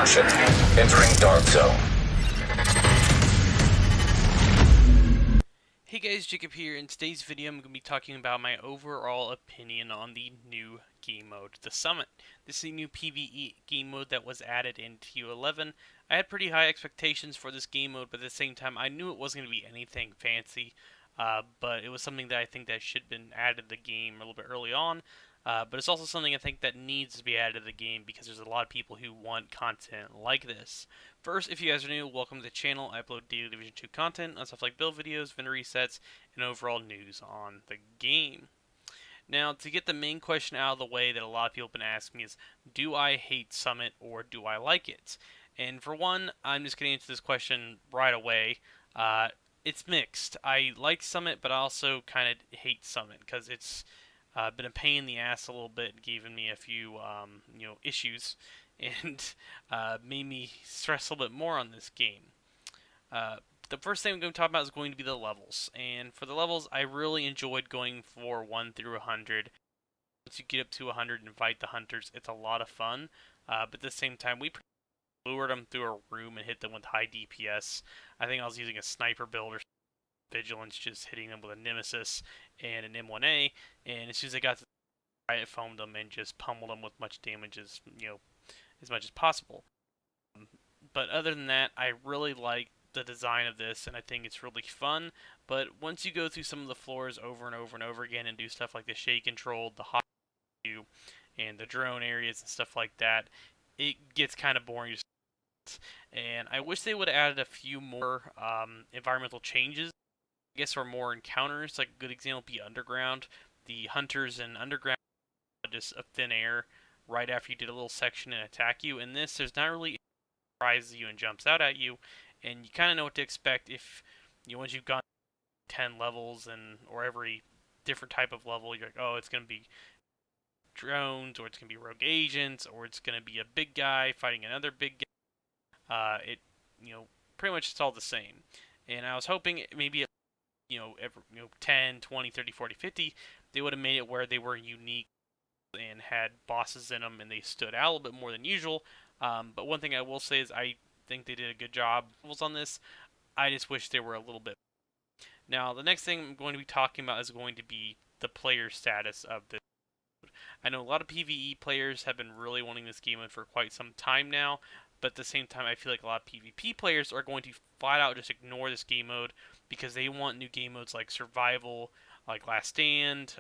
Caution. Entering Dark Zone. Hey guys, Jacob here. In today's video, I'm going to be talking about my overall opinion on the new game mode, the Summit. This is a new PvE game mode that was added in TO11. I had pretty high expectations for this game mode, but at the same time, I knew it wasn't going to be anything fancy. But it was something that I think that should have been added to the game a little bit early on. But it's also something I think that needs to be added to the game because there's a lot of people who want content like this. First, if you guys are new, welcome to the channel. I upload daily Division 2 content on stuff like build videos, vendor resets, and overall news on the game. Now, to get the main question out of the way that a lot of people have been asking is, do I hate Summit or do I like it? And for one, I'm just going to answer this question right away. It's mixed. I like Summit, but I also kind of hate Summit because it's been a pain in the ass a little bit, giving me a few issues, and made me stress a little bit more on this game. The first thing I'm going to talk about is going to be the levels, and for the levels, I really enjoyed going for 1 through 100. Once you get up to 100 and fight the hunters, it's a lot of fun, but at the same time, we lured them through a room and hit them with high DPS. I think I was using a sniper build or vigilance, just hitting them with a nemesis and an M1A, and as soon as they got to the riot, foamed them and just pummeled them with much damage as as much as possible. But other than that, I really like the design of this, and I think it's really fun. But once you go through some of the floors over and over and over again and do stuff like the shade control, the hot view, and the drone areas and stuff like that, it gets kind of boring. And I wish they would have added a few more environmental changes, I guess, or more encounters. Like a good example would be Underground. The hunters in Underground just a thin air right after you did a little section and attack you. In this, there's not really surprises you and jumps out at you, and you kind of know what to expect if once you've gone 10 levels and or every different type of level, you're like, oh, it's gonna be drones, or it's gonna be rogue agents, or it's gonna be a big guy fighting another big guy. It pretty much it's all the same, and I was hoping maybe every, 10, 20, 30, 40, 50, they would have made it where they were unique and had bosses in them and they stood out a little bit more than usual. But one thing I will say is I think they did a good job on this. I just wish they were a little bit. Now, the next thing I'm going to be talking about is going to be the player status of this. I know a lot of PvE players have been really wanting this game for quite some time now, but at the same time, I feel like a lot of PvP players are going to flat out just ignore this game mode because they want new game modes like Survival, like Last Stand,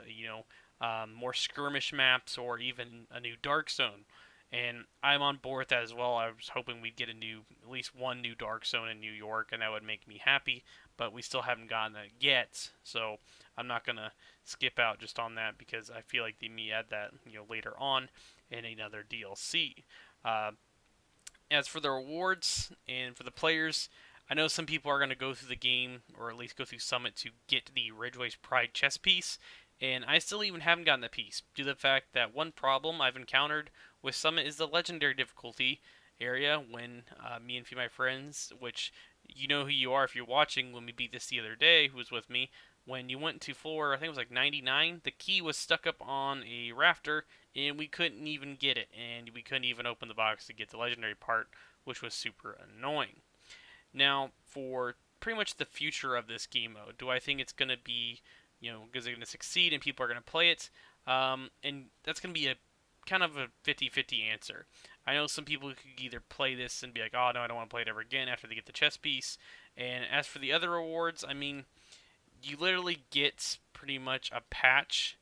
more skirmish maps, or even a new Dark Zone. And I'm on board with that as well. I was hoping we'd get at least one new Dark Zone in New York, and that would make me happy. But we still haven't gotten that yet, so I'm not gonna skip out just on that because I feel like they may add that later on in another DLC. Uh, as for the rewards and for the players, I know some people are going to go through the game, or at least go through Summit, to get the Ridgeway's Pride chess piece, and I still even haven't gotten that piece, due to the fact that one problem I've encountered with Summit is the legendary difficulty area when me and a few of my friends, which you know who you are if you're watching, when we beat this the other day, who was with me, when you went to floor, I think it was like 99, the key was stuck up on a rafter, and we couldn't even get it, and we couldn't even open the box to get the legendary part, which was super annoying. Now, for pretty much the future of this game mode, do I think it's going to be, is it going to succeed and people are going to play it? And that's going to be a kind of a 50-50 answer. I know some people could either play this and be like, oh no, I don't want to play it ever again after they get the chess piece. And as for the other rewards, I mean, you literally get pretty much a patch,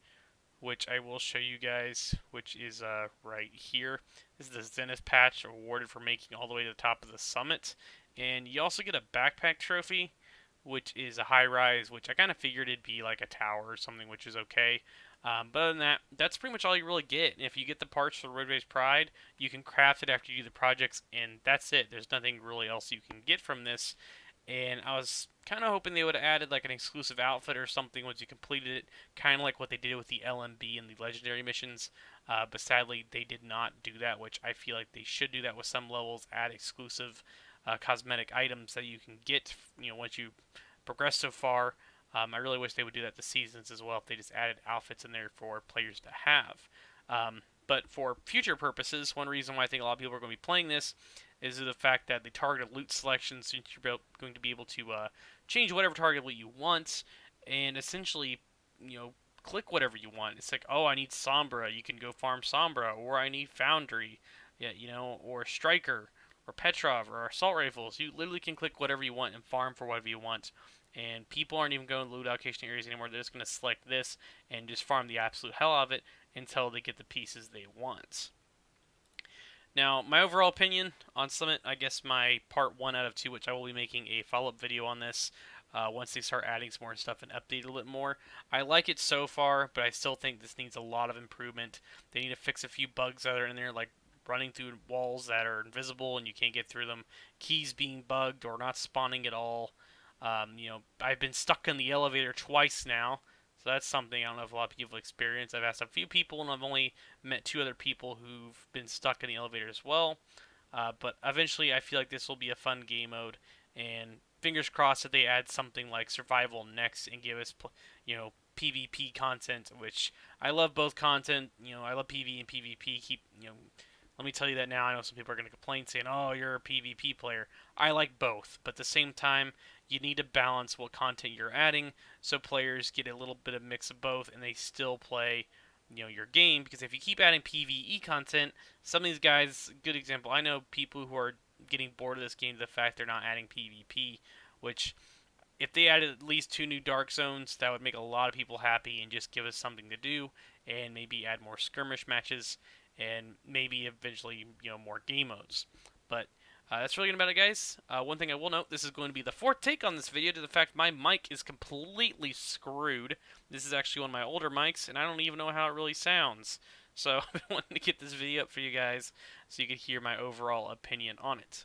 which I will show you guys, which is right here. This is the Zenith patch awarded for making all the way to the top of the summit. And you also get a backpack trophy, which is a high rise, which I kind of figured it'd be like a tower or something, which is okay. But other than that, that's pretty much all you really get. And if you get the parts for Ridgeway's Pride, you can craft it after you do the projects, and that's it. There's nothing really else you can get from this. And I was kind of hoping they would have added like an exclusive outfit or something once you completed it, kind of like what they did with the LMB and the legendary missions. But sadly, they did not do that, which I feel like they should do that with some levels. Add exclusive cosmetic items that you can get, once you progress so far. I really wish they would do that to seasons as well. If they just added outfits in there for players to have. But for future purposes, one reason why I think a lot of people are going to be playing this is the fact that the targeted loot selection, since you're going to be able to change whatever target loot you want, and essentially, you know, click whatever you want. It's like, oh, I need Sombra, you can go farm Sombra, or I need Foundry, yeah, or Striker, or Petrov, or Assault Rifles. You literally can click whatever you want and farm for whatever you want. And people aren't even going to loot allocation areas anymore. They're just going to select this and just farm the absolute hell out of it until they get the pieces they want. Now, my overall opinion on Summit, I guess my part 1 out of 2, which I will be making a follow-up video on this once they start adding some more stuff and update a little bit more. I like it so far, but I still think this needs a lot of improvement. They need to fix a few bugs that are in there, like running through walls that are invisible and you can't get through them, keys being bugged or not spawning at all. I've been stuck in the elevator twice now, so that's something I don't know if a lot of people have experienced. I've asked a few people, and I've only met 2 other people who've been stuck in the elevator as well. But eventually, I feel like this will be a fun game mode, and fingers crossed that they add something like survival next and give us, PvP content, which I love both content. I love PvE and PvP. Let me tell you that now. I know some people are going to complain saying, "Oh, you're a PvP player." I like both, but at the same time, you need to balance what content you're adding so players get a little bit of mix of both and they still play, your game. Because if you keep adding PvE content, some of these guys, good example, I know people who are getting bored of this game to the fact they're not adding PvP, which if they added at least 2 new dark zones, that would make a lot of people happy and just give us something to do, and maybe add more skirmish matches, and maybe eventually, more game modes. But that's really going to be about it, guys. One thing I will note, this is going to be the 4th take on this video, to the fact my mic is completely screwed. This is actually one of my older mics, and I don't even know how it really sounds. So I wanted to get this video up for you guys so you could hear my overall opinion on it.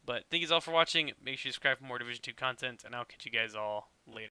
But thank you all for watching. Make sure you subscribe for more Division 2 content, and I'll catch you guys all later.